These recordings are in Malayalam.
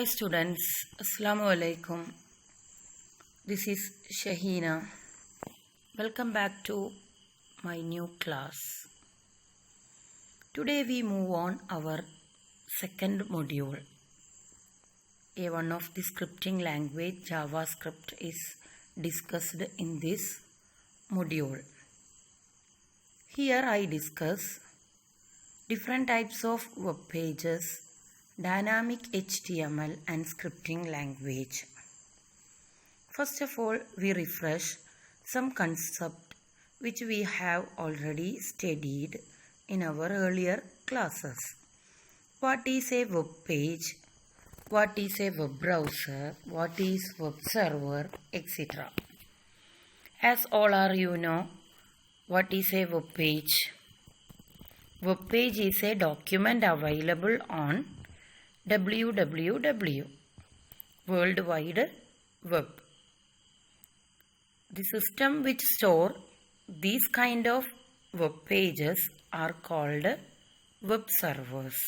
Hi students, Assalamu alaikum. This is Shahina. Welcome back to my new class. Today we move on our second module. One of the scripting language, JavaScript, is discussed in this module. Here I discuss different types of web pages, dynamic HTML and scripting language. First of all, we refresh some concept which we have already studied in our earlier classes. What is a web page? What is a web browser? What is web server, etc. As all are you know, what is a web page? Web page is a document available on www, World Wide Web. The system which store these kind of web pages are called web servers.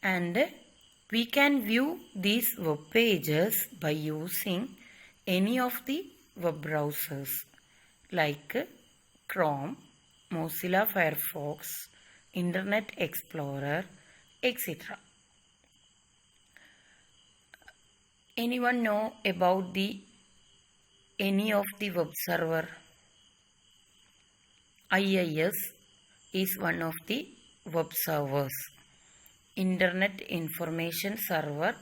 And we can view these web pages by using any of the web browsers like Chrome, Mozilla Firefox, Internet Explorer, etc. Anyone know about any of the web server? IIS is one of the web servers. Internet Information Server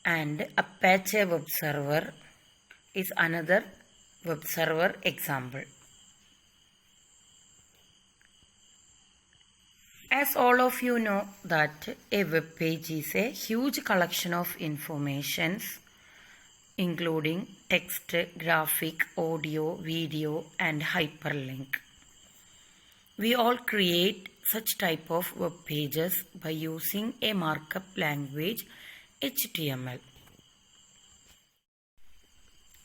and Apache Web Server is another web server example. As all of you know that a web page is a huge collection of informations including text, graphic, audio, video and hyperlink. We all create such type of web pages by using a markup language HTML.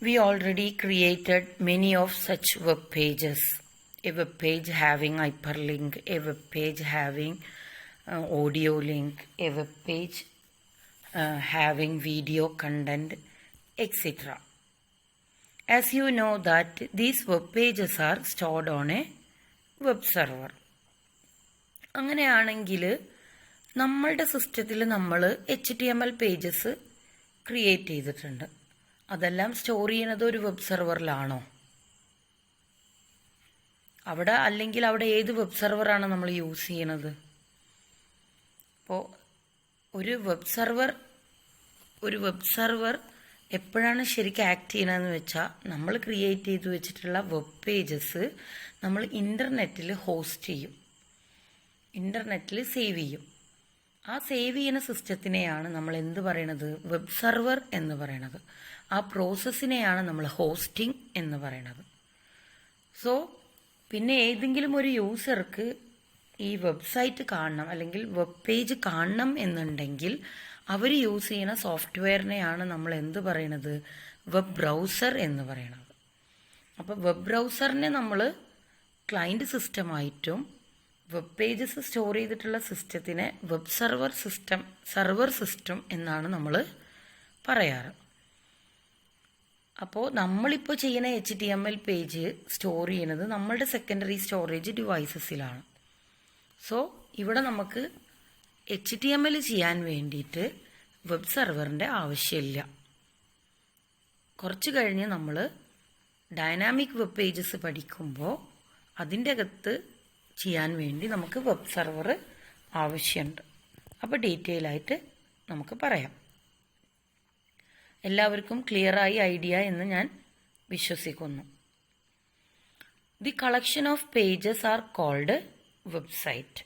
We already created many of such web pages. A web page having hyperlink, a web page having audio link, a web page having video content, etc. As you know that these web pages are stored on a web server. അങ്ങനെയാണെങ്കിൽ നമ്മളുടെ സിസ്റ്റത്തിൽ നമ്മൾ HTML പേജസ് ക്രിയേറ്റ് ചെയ്തിട്ടുണ്ട്. അതെല്ലാം സ്റ്റോർ ചെയ്യുന്നത് ഒരു വെബ് സെർവറിലാണോ? അവിടെ അല്ലെങ്കിൽ അവിടെ ഏത് വെബ് സെർവറാണ് നമ്മൾ യൂസ് ചെയ്യണത്? അപ്പോൾ ഒരു വെബ് സെർവർ എപ്പോഴാണ് ശരിക്കും ആക്ട് ചെയ്യണമെന്ന് വെച്ചാൽ നമ്മൾ ക്രിയേറ്റ് ചെയ്ത് വെച്ചിട്ടുള്ള വെബ് പേജസ് നമ്മൾ ഇൻ്റർനെറ്റിൽ ഹോസ്റ്റ് ചെയ്യും, ഇൻ്റർനെറ്റിൽ സേവ് ചെയ്യും. ആ സേവ് ചെയ്യുന്ന സിസ്റ്റത്തിനെയാണ് നമ്മൾ എന്ത് പറയണത്? വെബ് സെർവർ എന്ന് പറയണത്. ആ പ്രോസസ്സിനെയാണ് നമ്മൾ ഹോസ്റ്റിംഗ് എന്ന് പറയണത്. സോ പിന്നെ ഏതെങ്കിലും ഒരു യൂസർക്ക് ഈ വെബ്സൈറ്റ് കാണണം അല്ലെങ്കിൽ വെബ് പേജ് കാണണം എന്നുണ്ടെങ്കിൽ അവർ യൂസ് ചെയ്യുന്ന സോഫ്റ്റ്വെയറിനെയാണ് നമ്മൾ എന്ത് പറയണത്? വെബ് ബ്രൗസർ എന്ന് പറയണത്. അപ്പോൾ വെബ് ബ്രൗസറിനെ നമ്മൾ ക്ലയൻറ്റ് സിസ്റ്റമായിട്ടും വെബ് പേജസ് സ്റ്റോർ ചെയ്തിട്ടുള്ള സിസ്റ്റത്തിനെ വെബ് സർവർ സിസ്റ്റം എന്നാണ് നമ്മൾ പറയാറ്. അപ്പോൾ നമ്മളിപ്പോൾ ചെയ്യുന്ന HTML പേജ് സ്റ്റോർ ചെയ്യുന്നത് നമ്മളുടെ സെക്കൻഡറി സ്റ്റോറേജ് ഡിവൈസസിലാണ്. സോ ഇവിടെ നമുക്ക് HTML ചെയ്യാൻ വേണ്ടിയിട്ട് വെബ് സെർവറിൻ്റെ ആവശ്യമില്ല. കുറച്ച് കഴിഞ്ഞ് നമ്മൾ ഡൈനാമിക് വെബ് പേജസ് പഠിക്കുമ്പോൾ അതിൻ്റെ അകത്ത് ചെയ്യാൻ വേണ്ടി നമുക്ക് വെബ് സെർവർ ആവശ്യമുണ്ട്. അപ്പോൾ ഡീറ്റെയിൽ ആയിട്ട് നമുക്ക് പറയാം. എല്ലാവർക്കും ക്ലിയറായി ഐഡിയ എന്ന് ഞാൻ വിശ്വസിക്കുന്നു. The collection of pages are called website.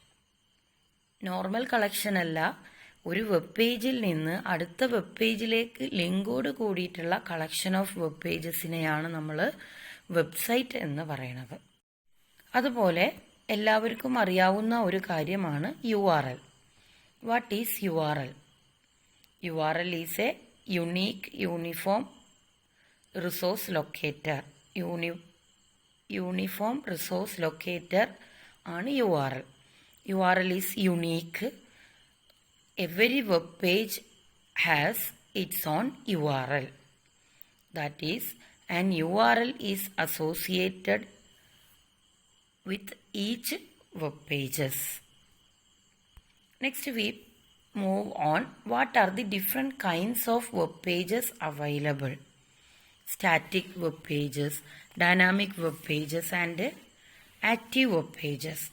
Normal collection അല്ല, ഒരു വെബ് പേജിൽ നിന്ന് അടുത്ത വെബ് പേജിലേക്ക് ലിങ്കോട് കൂടിയിട്ടുള്ള കളക്ഷൻ ഓഫ് വെബ് പേജസിനെയാണ് നമ്മൾ വെബ്സൈറ്റ് എന്ന് പറയുന്നത്. അതുപോലെ എല്ലാവർക്കും അറിയാവുന്ന ഒരു കാര്യമാണ് URL. What is URL? URL is A unique uniform resource locator. Uniform resource locator ആണ് URL. URL is unique every web page has its own URL. That is, an URL is associated with each web pages. Next we move on. What are the different kinds of web pages available? Static web pages, dynamic web pages and active web pages.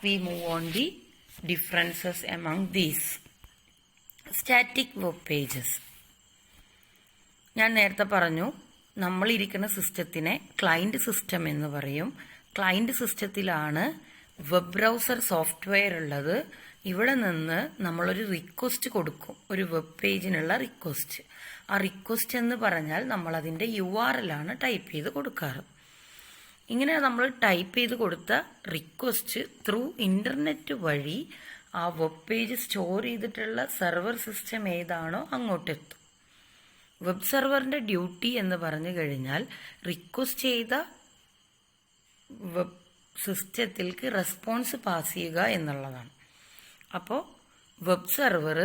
We move on the differences among these. Static web pages. ഞാൻ നേരത്തെ പറഞ്ഞു, നമ്മളിരിക്കുന്ന സിസ്റ്റത്തിനെ ക്ലയൻറ്റ് സിസ്റ്റം എന്ന് പറയും. ക്ലയൻറ്റ് സിസ്റ്റത്തിലാണ് വെബ് ബ്രൗസർ സോഫ്റ്റ്വെയർ ഉള്ളത്. ഇവിടെ നിന്ന് നമ്മളൊരു റിക്വസ്റ്റ് കൊടുക്കും, ഒരു വെബ് പേജിനുള്ള റിക്വസ്റ്റ്. ആ റിക്വസ്റ്റ് എന്ന് പറഞ്ഞാൽ നമ്മളതിൻ്റെ URL ആണ് ടൈപ്പ് ചെയ്ത് കൊടുക്കാറ്. ഇങ്ങനെ നമ്മൾ ടൈപ്പ് ചെയ്ത് കൊടുത്ത റിക്വസ്റ്റ് ത്രൂ ഇൻ്റർനെറ്റ് വഴി ആ വെബ് പേജ് സ്റ്റോർ ചെയ്തിട്ടുള്ള സെർവർ സിസ്റ്റം ഏതാണോ അങ്ങോട്ടെത്തും. വെബ് സെർവറിൻ്റെ ഡ്യൂട്ടി എന്ന് പറഞ്ഞു കഴിഞ്ഞാൽ റിക്വസ്റ്റ് ചെയ്ത വെബ് സിസ്റ്റത്തിലേക്ക് റെസ്പോൺസ് പാസ് ചെയ്യുക എന്നുള്ളതാണ്. അപ്പോൾ വെബ് സെർവർ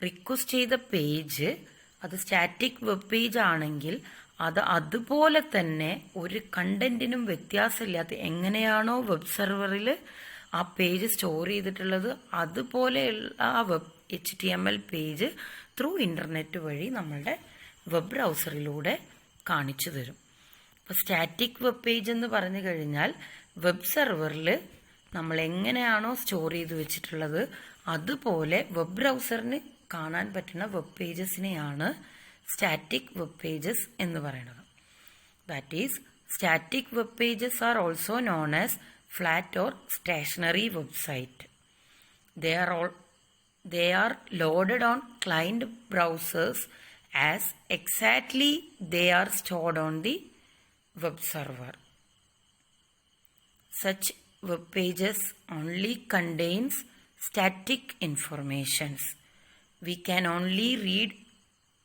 റിക്വസ്റ്റ് ചെയ്ത പേജ് അത് സ്റ്റാറ്റിക് വെബ് പേജ് ആണെങ്കിൽ അത് അതുപോലെ തന്നെ ഒരു കണ്ടന്റിനും വ്യത്യാസമില്ലാത്ത എങ്ങനെയാണോ വെബ് സെർവറിൽ ആ പേജ് സ്റ്റോർ ചെയ്തിട്ടുള്ളത് അതുപോലെയുള്ള ആ web HTML page through internet വഴി നമ്മളുടെ വെബ് ബ്രൗസറിലൂടെ കാണിച്ചു തരും. അപ്പോൾ സ്റ്റാറ്റിക് വെബ് പേജ് എന്ന് പറഞ്ഞു കഴിഞ്ഞാൽ വെബ് സെർവറിൽ നമ്മൾ എങ്ങനെയാണോ സ്റ്റോർ ചെയ്ത് വെച്ചിട്ടുള്ളത് അതുപോലെ വെബ് ബ്രൗസറിന് കാണാൻ പറ്റുന്ന വെബ് പേജസിനെയാണ് സ്റ്റാറ്റിക് വെബ് പേജസ് എന്ന് പറയുന്നത്. That is static web pages are also known as flat or stationary website. They are loaded on client browsers as exactly they are stored on the web server. Such web pages only contains static informations. We can only read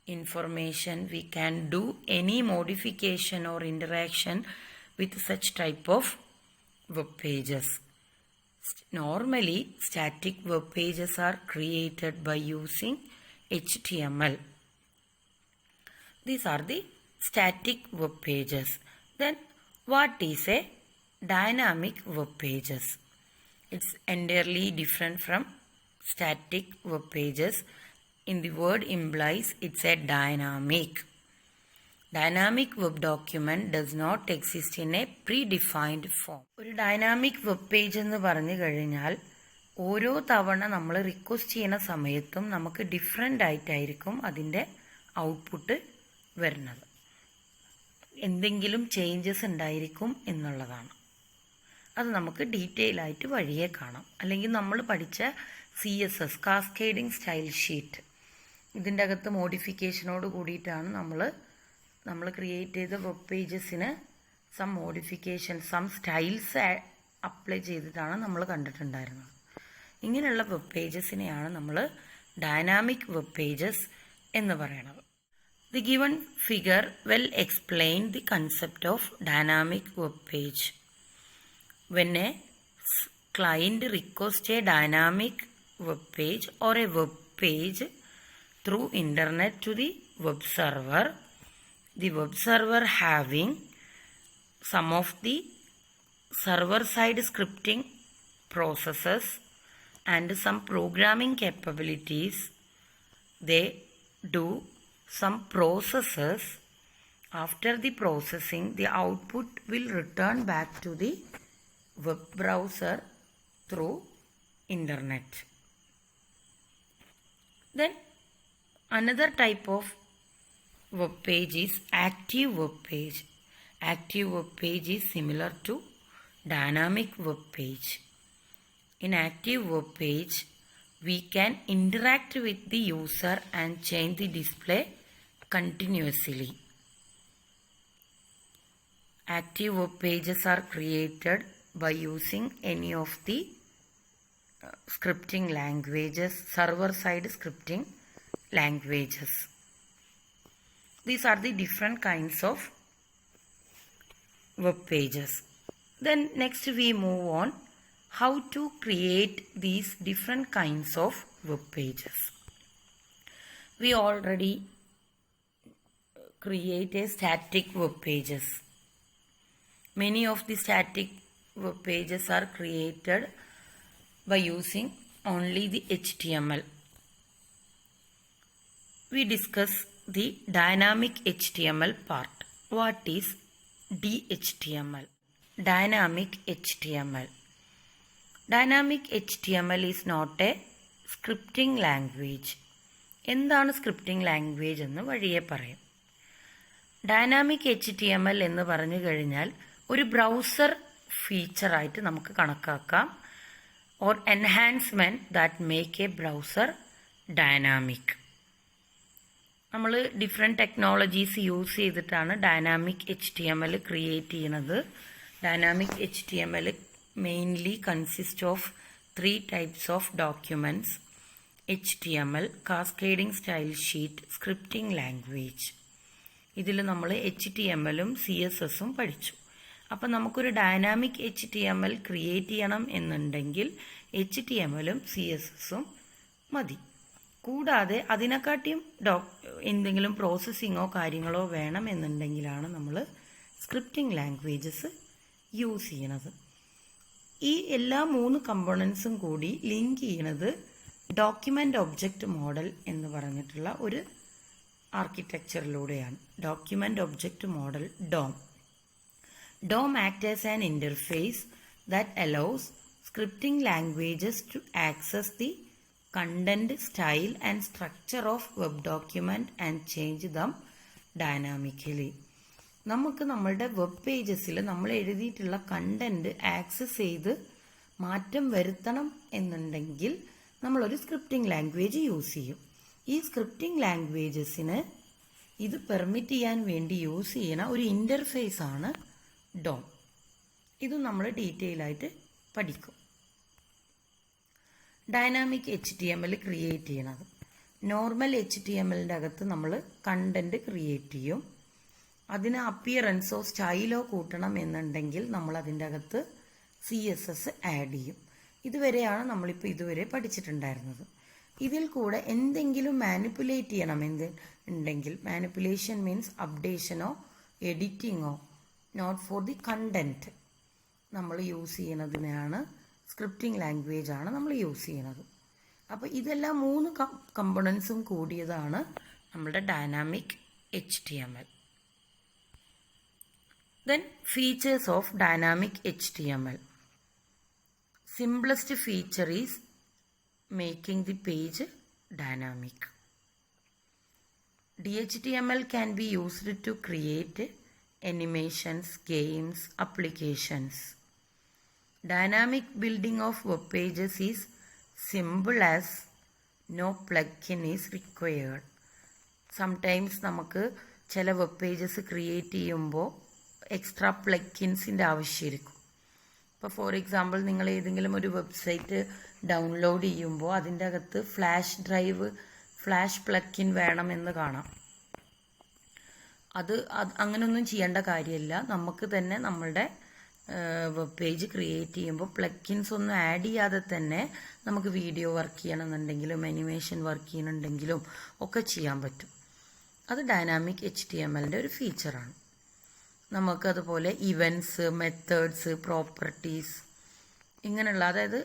information. We can do any modification or interaction with such type of web pages. Normally, static web pages are created by using HTML. These are the static web pages. Then, what is a dynamic web pages? It's entirely different from static web pages. In the word implies it's a dynamic. Dynamic web document does not exist in a predefined form. ഒരു ഡൈനാമിക് വെബ് പേജ് എന്ന് പറഞ്ഞു കഴിഞ്ഞാൽ ഓരോ തവണ നമ്മൾ റിക്വസ്റ്റ് ചെയ്യുന്ന സമയത്തും നമുക്ക് ഡിഫറെൻ്റ് ആയിട്ടായിരിക്കും അതിൻ്റെ ഔട്ട്പുട്ട് വരുന്നത്. എന്തെങ്കിലും ചേഞ്ചസ് ഉണ്ടായിരിക്കും എന്നുള്ളതാണ്. അത് നമുക്ക് ഡീറ്റെയിൽ ആയിട്ട് വഴിയെ കാണാം. അല്ലെങ്കിൽ നമ്മൾ പഠിച്ച CSS കാസ്കേഡിംഗ് സ്റ്റൈൽ ഷീറ്റ് ഇതിൻ്റെ അകത്ത് മോഡിഫിക്കേഷനോട് കൂടിയിട്ടാണ് നമ്മൾ ക്രിയേറ്റ് ചെയ്ത വെബ് പേജസിന് some modification some styles apply ചെയ്തിട്ടാണ് നമ്മൾ കണ്ടിട്ടുണ്ടായിരുന്നത്. ഇങ്ങനെയുള്ള വെബ് പേജസിനെയാണ് നമ്മൾ ഡൈനാമിക് വെബ് പേജസ് എന്ന് പറയുന്നത്. The given figure well explains the concept of dynamic web page. When a client requests a dynamic web page or a web page through internet to the web server having some of the server-side scripting processes and some programming capabilities, they do some processes. After the processing, the output will return back to the web browser through internet. Then another type of web page is active web page. Active web page is similar to dynamic web page. In active web page, we can interact with the user and change the display continuously. Active web pages are created by using any of the scripting languages, server-side scripting languages. These are the different kinds of web pages. Then next we move on how to create these different kinds of web pages. We already create a static web pages. Many of the static web pages are created by using only the HTML. We discuss the dynamic HTML part. What is DHTML? Dynamic HTML. Dynamic HTML is not a scripting language. എന്താണ് സ്ക്രിപ്റ്റിംഗ് ലാംഗ്വേജ് എന്ന് വഴിയെ പറയും. ഡൈനാമിക് HTML എന്ന് പറഞ്ഞു കഴിഞ്ഞാൽ ഒരു ബ്രൗസർ ഫീച്ചറായിട്ട് നമുക്ക് കണക്കാക്കാം. Or enhancement that make A browser dynamic. നമ്മൾ ഡിഫറെൻറ്റ് ടെക്നോളജീസ് യൂസ് ചെയ്തിട്ടാണ് ഡൈനാമിക് HTML ക്രിയേറ്റ് ചെയ്യുന്നത്. Dynamic HTML mainly consist of 3 types of documents: HTML, cascading style sheet, scripting language. ഇതിൽ നമ്മൾ HTMLും CSSും പഠിച്ചു. അപ്പം നമുക്കൊരു ഡൈനാമിക് HTML ക്രിയേറ്റ് ചെയ്യണം എന്നുണ്ടെങ്കിൽ HTMLും CSSും മതി. കൂടാതെ അതിനെക്കാട്ടിയും എന്തെങ്കിലും പ്രോസസ്സിങ്ങോ കാര്യങ്ങളോ വേണം എന്നുണ്ടെങ്കിലാണ് നമ്മൾ സ്ക്രിപ്റ്റിംഗ് ലാംഗ്വേജസ് യൂസ് ചെയ്യണത്. ഈ എല്ലാ 3 കമ്പോണൻസും കൂടി ലിങ്ക് ചെയ്യണത് ഡോക്യുമെൻ്റ് ഒബ്ജക്റ്റ് മോഡൽ എന്ന് പറഞ്ഞിട്ടുള്ള ഒരു ആർക്കിടെക്ചറിലൂടെയാണ്. Document object model DOM. DOM acts as an interface that allows scripting languages to access the content, style and structure of web document and change them dynamically. നമുക്ക് നമ്മളുടെ വെബ് പേജസിൽ നമ്മൾ എഴുതിയിട്ടുള്ള കണ്ടന്റ് ആക്സസ് ചെയ്ത് മാറ്റം വരുത്തണം എന്നുണ്ടെങ്കിൽ നമ്മളൊരു സ്ക്രിപ്റ്റിംഗ് ലാംഗ്വേജ് യൂസ് ചെയ്യും. ഈ സ്ക്രിപ്റ്റിംഗ് ലാംഗ്വേജസിന് ഇത് പെർമിറ്റ് ചെയ്യാൻ വേണ്ടി യൂസ് ചെയ്യുന്ന ഒരു ഇൻ്റർഫേസ് ആണ് DOM. ഇത് നമ്മൾ ഡീറ്റെയിൽ ആയിട്ട് പഠിക്കും. ഡൈനാമിക് HTML ക്രിയേറ്റ് ചെയ്യണത് നോർമൽ HTMLൻ്റെ അകത്ത് നമ്മൾ കണ്ടന്റ് ക്രിയേറ്റ് ചെയ്യും. അതിന് അപ്പിയറൻസോ സ്റ്റൈലോ കൂട്ടണം എന്നുണ്ടെങ്കിൽ നമ്മൾ അതിൻ്റെ അകത്ത് CSS ആഡ് ചെയ്യും. ഇതുവരെയാണ് നമ്മളിപ്പോൾ ഇതുവരെ പഠിച്ചിട്ടുണ്ടായിരുന്നത്. ഇതിൽ കൂടെ എന്തെങ്കിലും മാനിപ്പുലേറ്റ് ചെയ്യണം ഉണ്ടെങ്കിൽ, മാനിപ്പുലേഷൻ മീൻസ് അപ്ഡേഷനോ എഡിറ്റിങ്ങോ നോട്ട് ഫോർ ദി കണ്ടന്റ് നമ്മൾ യൂസ് ചെയ്യുന്നതിനാണ് സ്ക്രിപ്റ്റിംഗ് ലാംഗ്വേജ് ആണ് നമ്മൾ യൂസ് ചെയ്യുന്നത്. അപ്പോൾ ഇതെല്ലാം 3 കമ്പോണൻസും കൂടിയതാണ് നമ്മുടെ dynamic HTML. Then features of dynamic HTML. Simplest feature is making the page dynamic. DHTML can be used to create animations, games, applications. Dynamic building of web pages is simple as no plugin is required. Sometimes നമുക്ക് ചില വെബ് പേജസ് ക്രിയേറ്റ് ചെയ്യുമ്പോൾ എക്സ്ട്രാ പ്ലഗിൻസിൻ്റെ ആവശ്യമായിരിക്കും. ഇപ്പോൾ ഫോർ എക്സാമ്പിൾ നിങ്ങൾ ഏതെങ്കിലും ഒരു വെബ്സൈറ്റ് ഡൗൺലോഡ് ചെയ്യുമ്പോൾ അതിൻ്റെ അകത്ത് ഫ്ലാഷ് പ്ലഗിൻ വേണമെന്ന് കാണാം. അത് അങ്ങനെയൊന്നും ചെയ്യേണ്ട കാര്യമില്ല. നമുക്ക് തന്നെ നമ്മളുടെ വെബ് പേജ് ക്രിയേറ്റ് ചെയ്യുമ്പോൾ പ്ലഗിൻസ് ഒന്നും ആഡ് ചെയ്യാതെ തന്നെ നമുക്ക് വീഡിയോ വർക്ക് ചെയ്യണമെന്നുണ്ടെങ്കിലും അനിമേഷൻ വർക്ക് ചെയ്യണമെന്നുണ്ടെങ്കിലും ഒക്കെ ചെയ്യാൻ പറ്റും. അത് ഡൈനാമിക് HTMLൻ്റെ ഒരു ഫീച്ചറാണ്. നമുക്കതുപോലെ ഇവൻറ്റ്സ്, മെത്തേഡ്സ്, പ്രോപ്പർട്ടീസ് ഇങ്ങനെയുള്ള, അതായത്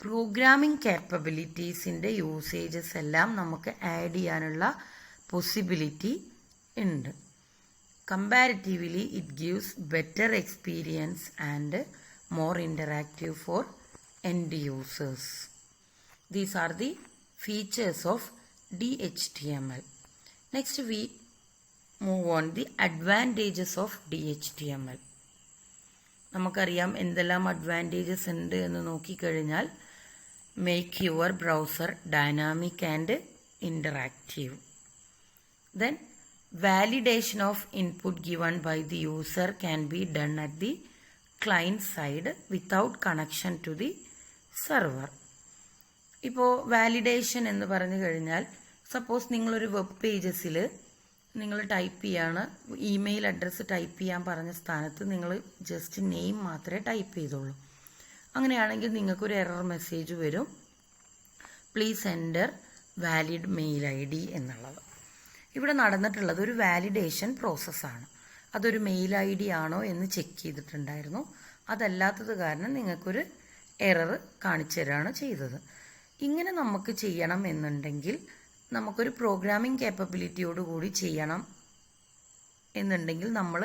പ്രോഗ്രാമിംഗ് ക്യാപ്പബിലിറ്റീസിൻ്റെ യൂസേജസ് എല്ലാം നമുക്ക് ആഡ് ചെയ്യാനുള്ള പോസിബിലിറ്റി ഉണ്ട്. Comparatively it gives better experience and more interactive four end users. These are the features of DHTML. Next we move on the advantages of DHTML. നമുക്കറിയാം എന്തെല്ലാം അഡ്വാൻറ്റേജസ് ഉണ്ട് എന്ന് നോക്കിക്കഴിഞ്ഞാൽ, make your browser dynamic and interactive. Then validation of input given by the user can be done at the client side without connection to the server. ഇപ്പോൾ വാലിഡേഷൻ എന്ന് പറഞ്ഞു കഴിഞ്ഞാൽ, സപ്പോസ് നിങ്ങളൊരു വെബ് പേജസിൽ നിങ്ങൾ ടൈപ്പ് ചെയ്യാണ്, ഇമെയിൽ അഡ്രസ്സ് ടൈപ്പ് ചെയ്യാൻ പറഞ്ഞ സ്ഥാനത്ത് നിങ്ങൾ ജസ്റ്റ് നെയിം മാത്രമേ ടൈപ്പ് ചെയ്തുള്ളൂ. അങ്ങനെയാണെങ്കിൽ നിങ്ങൾക്കൊരു എറർ മെസ്സേജ് വരും. Please enter valid mail ID എന്നുള്ളത്. ഇവിടെ നടന്നിട്ടുള്ളത് ഒരു വാലിഡേഷൻ പ്രോസസ്സാണ്. അതൊരു മെയിൽ ID ആണോ എന്ന് ചെക്ക് ചെയ്തിട്ടുണ്ടായിരുന്നു. അതല്ലാത്തത് കാരണം നിങ്ങൾക്കൊരു എറർ കാണിച്ചു തരാണ് ചെയ്തത്. ഇങ്ങനെ നമുക്ക് ചെയ്യണം എന്നുണ്ടെങ്കിൽ, നമുക്കൊരു പ്രോഗ്രാമിംഗ് കേപ്പബിലിറ്റിയോട് കൂടി ചെയ്യണം എന്നുണ്ടെങ്കിൽ നമ്മൾ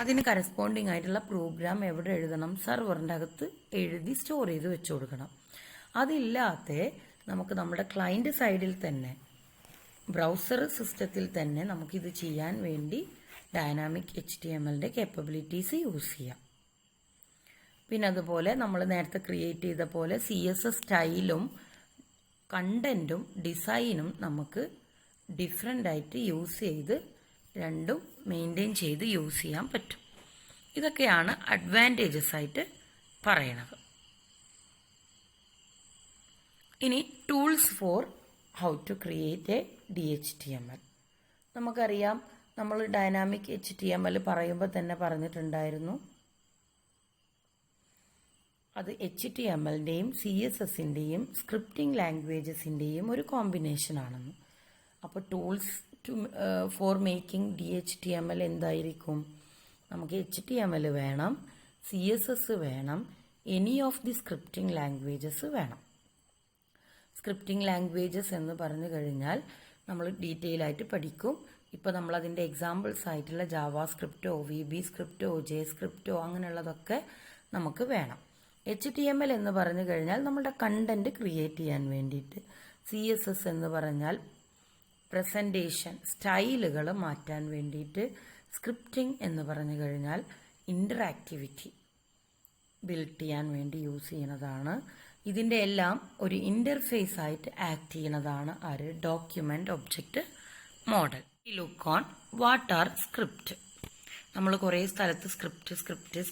അതിന് കറസ്പോണ്ടിങ് ആയിട്ടുള്ള പ്രോഗ്രാം എവിടെ എഴുതണം? സെർവറിൻ്റെ അകത്ത് എഴുതി സ്റ്റോർ ചെയ്ത് വെച്ചു കൊടുക്കണം. അതില്ലാത്ത നമുക്ക് നമ്മുടെ ക്ലയൻറ്റ് സൈഡിൽ തന്നെ, ബ്രൗസർ സിസ്റ്റത്തിൽ തന്നെ നമുക്കിത് ചെയ്യാൻ വേണ്ടി ഡൈനാമിക് HTMLൻ്റെ കേപ്പബിലിറ്റീസ് യൂസ് ചെയ്യാം. പിന്നെ അതുപോലെ നമ്മൾ നേരത്തെ ക്രിയേറ്റ് ചെയ്ത പോലെ CSS സ്റ്റൈലും കണ്ടന്റും ഡിസൈനും നമുക്ക് ഡിഫറെൻ്റ് ആയിട്ട് യൂസ് ചെയ്ത് രണ്ടും മെയിൻറ്റെയിൻ ചെയ്ത് യൂസ് ചെയ്യാൻ പറ്റും. ഇതൊക്കെയാണ് അഡ്വാൻറ്റേജസ് ആയിട്ട് പറയണത്. ഇനി tools for how to create a DHTML. നമുക്കറിയാം, നമ്മൾ ഡൈനാമിക് HTML പറയുമ്പോൾ തന്നെ പറഞ്ഞിട്ടുണ്ടായിരുന്നു, അത് HTMLൻ്റെയും CSSൻ്റെയും സ്ക്രിപ്റ്റിംഗ് ലാംഗ്വേജസിൻ്റെയും ഒരു കോമ്പിനേഷൻ ആണെന്ന്. അപ്പോൾ ടൂൾസ് ഫോർ മേക്കിംഗ് DHTML എന്തായിരിക്കും? നമുക്ക് HTML വേണം, CSS വേണം, any of the scripting languages വേണം. സ്ക്രിപ്റ്റിംഗ് ലാംഗ്വേജസ് എന്ന് പറഞ്ഞു കഴിഞ്ഞാൽ നമ്മൾ ഡീറ്റെയിൽ ആയിട്ട് പഠിക്കും. ഇപ്പോൾ നമ്മൾ അതിൻ്റെ എക്സാമ്പിൾസ് ആയിട്ടുള്ള ജാവ സ്ക്രിപ്റ്റോ VB സ്ക്രിപ്റ്റോ JScriptോ അങ്ങനെയുള്ളതൊക്കെ നമുക്ക് വേണം. HTML എന്ന് പറഞ്ഞു കഴിഞ്ഞാൽ നമ്മുടെ കണ്ടന്റ് ക്രിയേറ്റ് ചെയ്യാൻ വേണ്ടിയിട്ട്, CSS എന്ന് പറഞ്ഞാൽ പ്രസൻറ്റേഷൻ സ്റ്റൈലുകൾ മാറ്റാൻ വേണ്ടിയിട്ട്, സ്ക്രിപ്റ്റിംഗ് എന്ന് പറഞ്ഞു കഴിഞ്ഞാൽ ഇൻ്ററാക്ടിവിറ്റി ബിൽഡ് ചെയ്യാൻ വേണ്ടി യൂസ് ചെയ്യുന്നതാണ്. ഇതിൻ്റെ എല്ലാം ഒരു ഇൻ്റർഫേസ് ആയിട്ട് ആക്ട് ചെയ്യുന്നതാണ് ആര്? Document object model. Look on what are script. നമ്മൾ കുറേ സ്ഥലത്ത്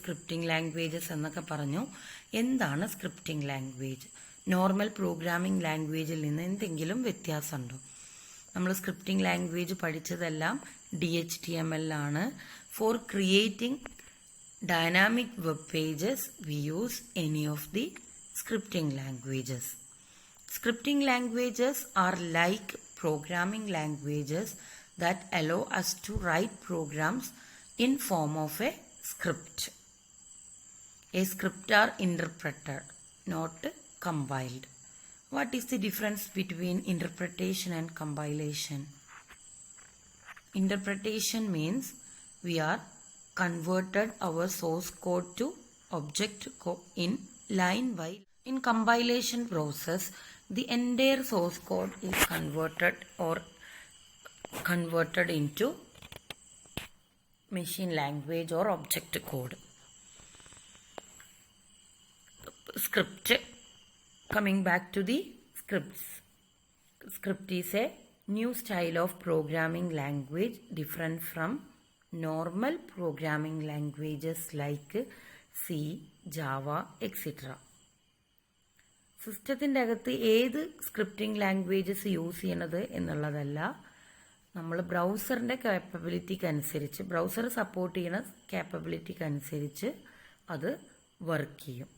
സ്ക്രിപ്റ്റിംഗ് ലാംഗ്വേജസ് എന്നൊക്കെ പറഞ്ഞു. എന്താണ് സ്ക്രിപ്റ്റിംഗ് ലാംഗ്വേജ്? നോർമൽ പ്രോഗ്രാമിംഗ് ലാംഗ്വേജിൽ നിന്ന് എന്തെങ്കിലും വ്യത്യാസമുണ്ടോ? നമ്മൾ സ്ക്രിപ്റ്റിംഗ് ലാംഗ്വേജ് പഠിച്ചതെല്ലാം DHTML ആണ്. Four creating dynamic web pages we use any of the scripting languages. Scripting languages are like programming languages that allow us to write programs in form of a script. A script are interpreted, not compiled. What is the difference between interpretation and compilation? Interpretation means we are converted our source code to object code in line by. In compilation process, the entire source code is converted into machine language or object code. Script. Coming back to the scripts. Script is a new style of programming language different from normal programming languages like C, Java, etc. സിസ്റ്റത്തിൻ്റെ അകത്ത് ഏത് സ്ക്രിപ്റ്റിംഗ് ലാംഗ്വേജസ് യൂസ് ചെയ്യണത് എന്നുള്ളതല്ല, നമ്മൾ ബ്രൗസറിൻ്റെ കാപ്പബിലിറ്റിക്ക് അനുസരിച്ച്, ബ്രൗസർ സപ്പോർട്ട് ചെയ്യുന്ന കാപ്പബിലിറ്റിക്ക് അനുസരിച്ച് അത് വർക്ക് ചെയ്യും.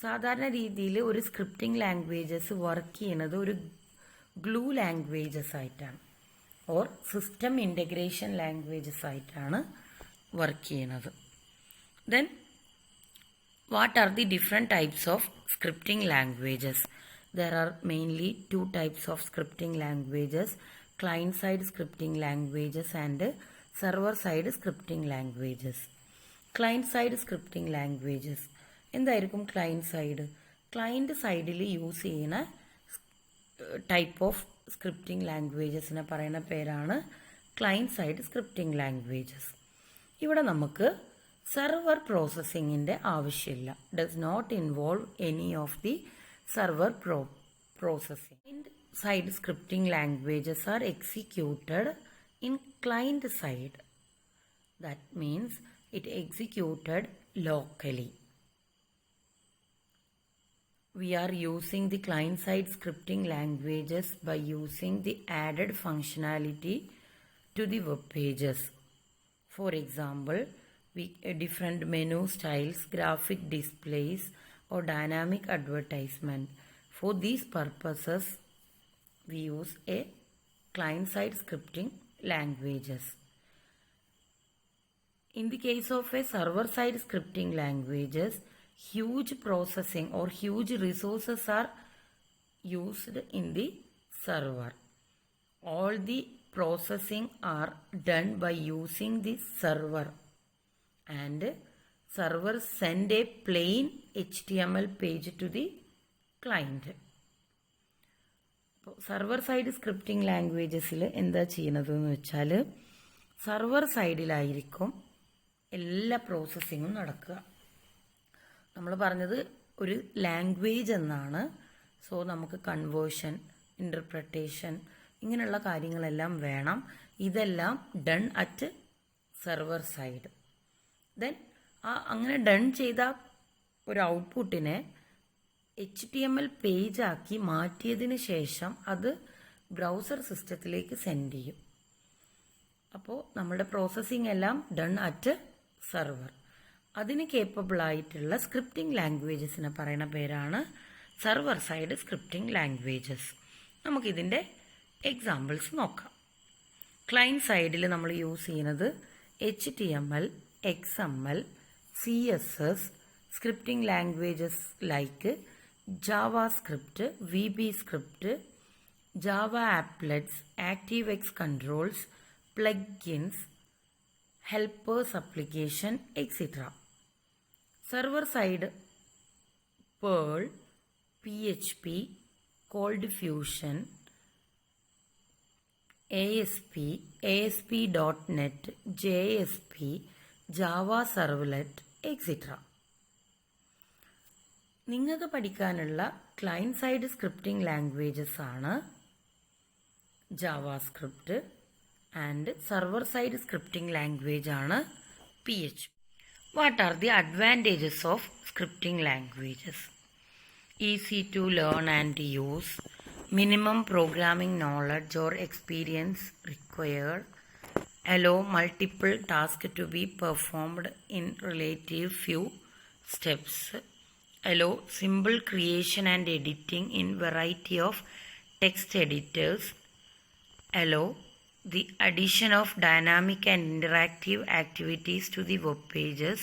സാധാരണ രീതിയിൽ ഒരു സ്ക്രിപ്റ്റിംഗ് ലാംഗ്വേജസ് വർക്ക് ചെയ്യുന്നത് ഒരു ഗ്ലൂ ലാംഗ്വേജസ് ആയിട്ടാണ്, ഓർ സിസ്റ്റം ഇൻ്റഗ്രേഷൻ ലാംഗ്വേജസ് ആയിട്ടാണ് വർക്ക് ചെയ്യുന്നത്. Then what are the different types of scripting languages? There are mainly two types of scripting languages: client-side scripting languages and server-side scripting languages. Client-side scripting languages. എന്തായിരിക്കും ക്ലയൻറ്റ് സൈഡ്? ക്ലയൻറ്റ് സൈഡിൽ യൂസ് ചെയ്യുന്ന ടൈപ്പ് ഓഫ് സ്ക്രിപ്റ്റിംഗ് ലാംഗ്വേജസിനെ പറയുന്ന പേരാണ് ക്ലയൻറ്റ് സൈഡ് സ്ക്രിപ്റ്റിംഗ് ലാംഗ്വേജസ്. ഇവിടെ നമുക്ക് സെർവർ പ്രോസസ്സിങ്ങിൻ്റെ ആവശ്യമില്ല. Does not involve any of the server processing. Client side scripting languages are executed in client side. That means it executed locally. We are using the client-side scripting languages by using the added functionality to the web pages. For example, different menu styles, graphic displays, or dynamic advertisement. For these purposes, we use a client-side scripting languages. In the case of a server-side scripting languages, huge processing or huge resources are used in the server. All the processing are done by using the server, and server send a plain HTML page to the client. Server side scripting ലാംഗ്വേജസിൽ എന്താ ചെയ്യുന്നതെന്ന് വെച്ചാൽ സർവർ സൈഡിലായിരിക്കും എല്ലാ പ്രോസസ്സിങ്ങും നടക്കുക. നമ്മൾ പറഞ്ഞത് ഒരു ലാംഗ്വേജ് എന്നാണ്. സോ നമുക്ക് കൺവേർഷൻ, ഇൻ്റർപ്രട്ടേഷൻ ഇങ്ങനെയുള്ള കാര്യങ്ങളെല്ലാം വേണം. ഇതെല്ലാം done at server side. Then അങ്ങനെ ഡൺ ചെയ്ത ഒരു ഔട്ട്പുട്ടിനെ HTML പേജ് ആക്കി മാറ്റിയതിന് ശേഷം അത് ബ്രൗസർ സിസ്റ്റത്തിലേക്ക് സെൻഡ് ചെയ്യും. അപ്പോൾ നമ്മുടെ പ്രോസസ്സിംഗ് എല്ലാം ഡൺ അറ്റ് സെർവർ. അതിന് കേപ്പബിൾ ആയിട്ടുള്ള സ്ക്രിപ്റ്റിംഗ് ലാംഗ്വേജസിനെ പറയുന്ന പേരാണ് സെർവർ സൈഡ് സ്ക്രിപ്റ്റിംഗ് ലാംഗ്വേജസ്. നമുക്കിതിൻ്റെ എക്സാമ്പിൾസ് നോക്കാം. ക്ലയൻറ്റ് സൈഡിൽ നമ്മൾ യൂസ് ചെയ്യുന്നത് HTML, XML, CSS, scripting languages like JavaScript, VBScript, Java applets, ActiveX controls, plugins, helpers application, etc. Server side Perl, PHP, ColdFusion, ASP, ASP.NET, JSP, Java Servlet, etc. നിങ്ങൾക്ക് പഠിക്കാനുള്ള ക്ലയൻറ്റ് സൈഡ് സ്ക്രിപ്റ്റിംഗ് ലാംഗ്വേജസ് ആണ് JavaScript, and server side scripting language ആണ് PHP. What are the advantages of scripting languages? Easy to learn and use, minimum programming knowledge or experience required, allow multiple tasks to be performed in relative few steps, allow simple creation and editing in variety of text editors, allow the addition of dynamic and interactive activities to the web pages,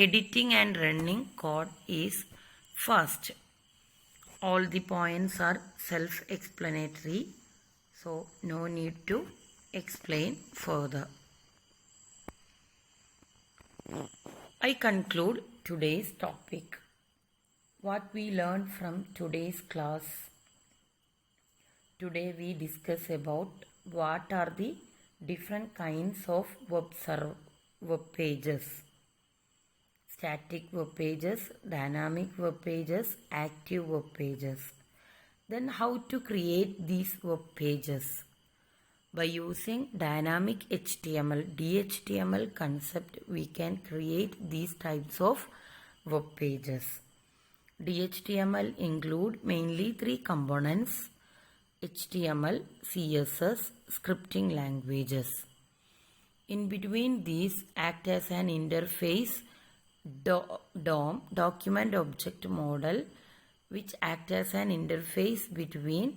editing and running code is fast. All the points are self-explanatory, so no need to explain further. I conclude today's topic. What we learned from today's class. Today we discuss about what are the different kinds of web pages. Static web pages, dynamic web pages, active web pages. Then how to create these web pages? By using dynamic HTML, DHTML concept, we can create these types of web pages. DHTML include mainly 3 components: HTML, CSS, scripting languages. In between these act as an interface DOM, document object model, which act as an interface between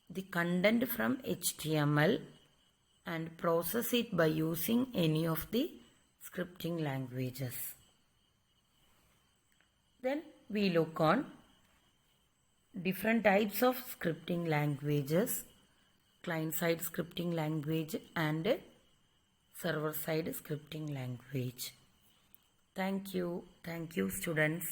the content from HTML and process it by using any of the scripting languages. Then we look on different types of scripting languages: client-side scripting language and server-side scripting language. Thank you students.